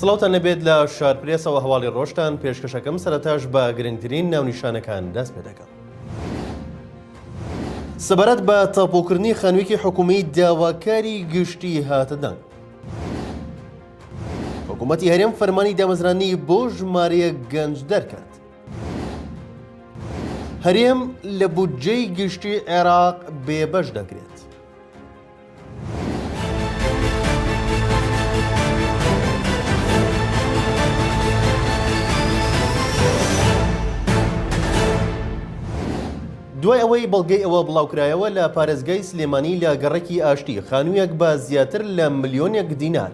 سڵاوتان لەبێت لە شارپرێسەوە هەواڵی ڕۆژتان پێشکەشەکەم سەرەتاش بە گرنگترین ناونیشانەکان دەست پێ دەکەم. سەبارەت بە تاپۆکردنی خانوویەکی حکوومی داواکاری گشتی هاتە دەنگ. حکوومەتی هەرێم فەرمانی دامەزرانی بۆ ژمارەیە گەنج دەرکات. هەرێم لە بودجەی گشتی عێراق بێبەش دەکرێت. دوای ئەوەی بەڵگەی ئەوە بڵاوکرایەوە لە پارێزگای سلێمانی لە گەڕێکی ئاشتی خانوویەک بە زیاتر لە ملیۆنێک دینار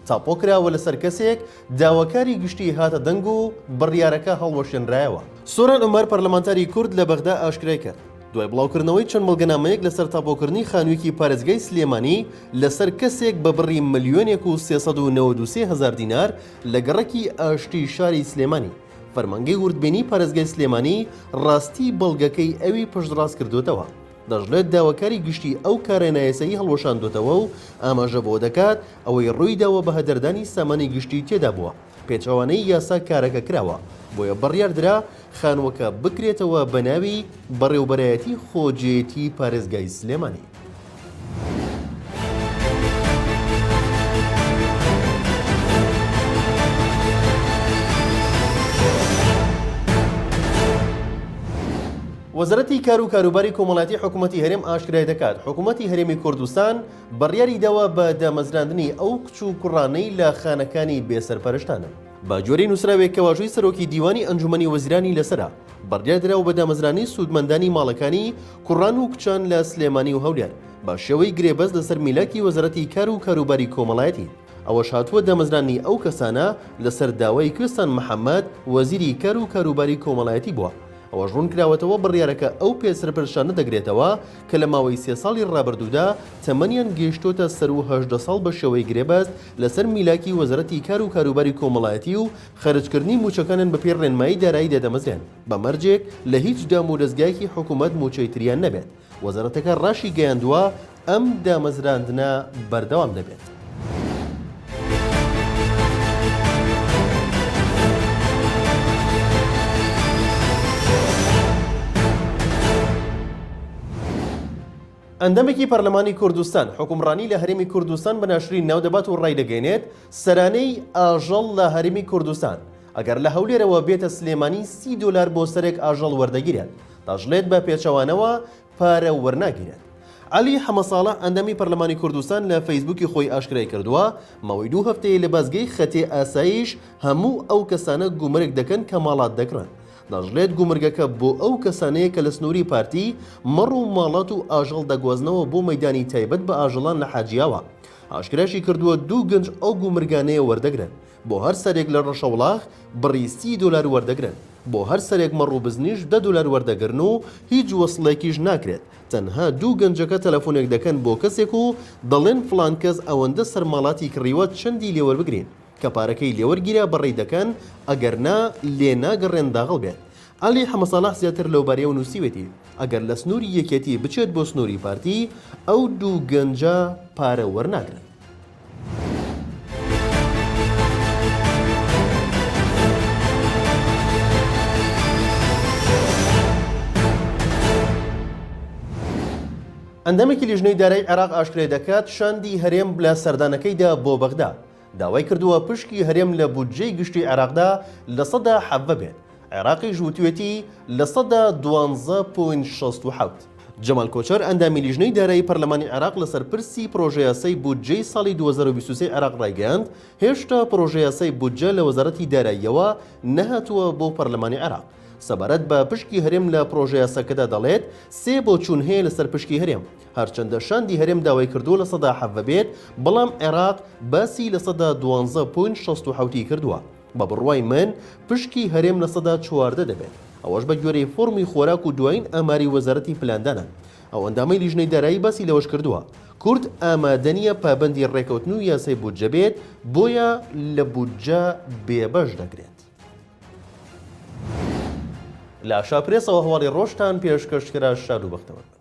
تاپۆکراوە لەسەر کەسێک داواکاری گشتی هاتە دەنگ و بڕیارەکە هەڵوەشێنرایەوە. سۆران عومەر پەرلەمانتاری کورد لە بەغدا ئاشکرای کرد دوای بڵاوکردنەوەی چەند بەڵگەنامەیەک لەسەر تاپۆکردنی خانوویەکی پارێزگای سلێمانی لەسەر کەسێک بە بڕی ملیۆنێک و 393,000 دینار لە گەڕێکی ئاشتی شاری سلێمانی. فەرمانگەی وردبێنی پارێزگای سلێمانی ڕاستی بەڵگەکەی ئەوی پشتڕاست کردوتەوە. دەژڵێت داواکاری گشتی ئەو کارێنایەسەیی هەڵوەشاندوتەوە و ئاماژە بۆ دەکات ئەوەی ڕوویداوە بە هەدەردانی سامانی گشتی تێدا بووە. پێچەوانەی یاسا کارەکە کراوە بۆیە بڕیاردرا خانووەکە بکرێتەوە بە ناوی بەڕێوەبەرایەتی خۆجێتی پارێزگای سلێمانی. وەزارەتی کار و کاروباری کۆمەڵایەتی حکوومەتی هەرێم ئاشکرای دەکات حکوومەتی هەرێمی کوردستان بڕیاری داوە بە دامەزراندنی ئەو کچ و کوڕانەی لە خانەکانی بێسەرپەرشتانە. بە جۆرەی نووسراوێک کەواژووی سەرۆکی دیوانی ئەنجومەنی وەزیرانی لەسرە بڕیار دراوە بە دامەزرانی سوودمەندانی ماڵەکانی کوڕان و کچان لە سلێمانی و هەولێر بە شێوەی گرێبەست لەسەر میلاکی وەزارەتی کار و کاروباری کۆمەڵایەتی. ئەوەش هاتووە دامەزرانی ئەو کەسانە لەسەر داوای کوێستان محەممەد وەزیری کار و کاروباری کۆمەڵایەتی بووە. ئەوە ژوون کراوەتەوە بڕیارەکە ئەو پێسەرپەرشانە دەگرێتەوە کە لە ماوەی 3 ساڵی ڕابردوودا تەمەنیان گەیشتۆتە سەر و 18 ساڵ بە شێوەی گرێبەست لەسەر میلاکی وەزارەتی کار و کاروباری کۆمەڵایەتی و خەرجکردنی موچەکانن بەپێ ڕێنمایی دارایی دەدەمەزرێن بە مەرجێک لە هیچ دام و دەستگایەکی حکوومەت موچەی تریان نەبێت. وەزارەتەکە ڕاشی گەیاندووە ئەم دامەزراندنە بەردەوام دەبێت. ئەندەمێکی پەرلەمانی کوردستان حکومڕانی لە هەرێمی کوردستان بە ناشرین ناودەبات و ڕای دەگەێنێت سەرانەی ئاژەڵ لە هەرێمی کوردستان ئەگەر لە هەولێرەوە بێتە سلێمانی $30 بۆ سەرێک ئاژەڵ وەردەگیرێت دەژڵێت بە پێچەوانەوە پارە وەرناگیرێت. علی حەمەساڵح ئەندەمی پەرلەمانی کوردستان لە فەیسبووکی خۆی ئاشکرای کردووە ماوەی 2 هەفتەیە لە بازگەی خەتێ ئاسایش هەموو ئەو کەسانە گومرگ دەکەن کە ماڵات دەکڕن. دەژڵێت گومرگەکە بۆ ئەو کەسانەیە کە لە سنووری پارتی مەڕ و ماڵات و ئاژەڵ دەگوازنەوە بۆ مەیدانی تایبەت بە ئاژەڵان لە حاجیاوە. ئاشکراشی کردووە 2 گەنج ئەو گومرگانەیە وەردەگرن بۆ هەر سەرێک لە ڕەشەوڵاخ بڕی $30 وەردەگرن بۆ هەر سەرێک مەڕ و بزنیش $10 وەردەگرن و هیچ وەسڵێکیش ناکرێت. تەنها 2 گەنجەکە تەلەفۆنێک دەکەن بۆ کەسێک و دەڵێن فلان کەس ئەوەندە سەرماڵاتی کڕیوە چەندی لێوەربگرین کە پارەکەی لێوەرگیرە بەڕێ دەکەن ئەگەر نا لێ ناگەڕێن داغڵ بێت. علی حەمەساڵح زیاتر لەو بارەیەوە نووسیوێتی ئەگەر لە سنووری یەکێتی بچێت بۆ سنووری پارتی ئەو 2 گەنجە پارە وەرناگرن. ئەندەمێکی لیژنەی دارایی عێراق ئاشکرای دەکات شاندی هەرێم لە سەردانەکەیدا بۆ بەغدا داوای کردووە پشکی هەرێم لە بودجەی گشتی عێراقدا لە 170 بێت. عێراقی ژووتوێتی لە 12.67. جەمال کۆچەر ئەندامی لیژنەی دارایی پەرلەمانی عێراق لەسەر پرسی پرۆژە یاسای بودجەی ساڵی 2023 عێراق ڕایگەیاند هێشتا پرۆژە یاسای بودجە لە وەزارەتی داراییەوە نەهاتووە بۆ پەرلەمانی عێراق. سەبارەت بە پشکی هەرێم لە پرۆژە یاساکەدا دەڵێت 3 بۆچوون هەیە لەسەر پشکی هەرێم هەرچەندە شاندی هەرێم داوای کردووە لە 170 بێت بەڵام عێراق باسی لە 12.67 کردووە. بە بڕوای من پشکی هەرێم لە 114 دەبێت ئەوەش بە گوێرەی فۆرمی خۆراک و دوایین ئاماری وەزارەتی پلاندانە. ئەو ئەندامەی لیژنەی دارایی باسی لەوەش کردووە کورد ئامادەنیە پابەندی ڕێکەوتن و یاسای بودجە بێت بۆیە لە بودجە بێبەش دەگرێت. لە شاپرێسەوە هەواڵی ڕۆژتان پێشکەشکرا شاد و بەختەوە.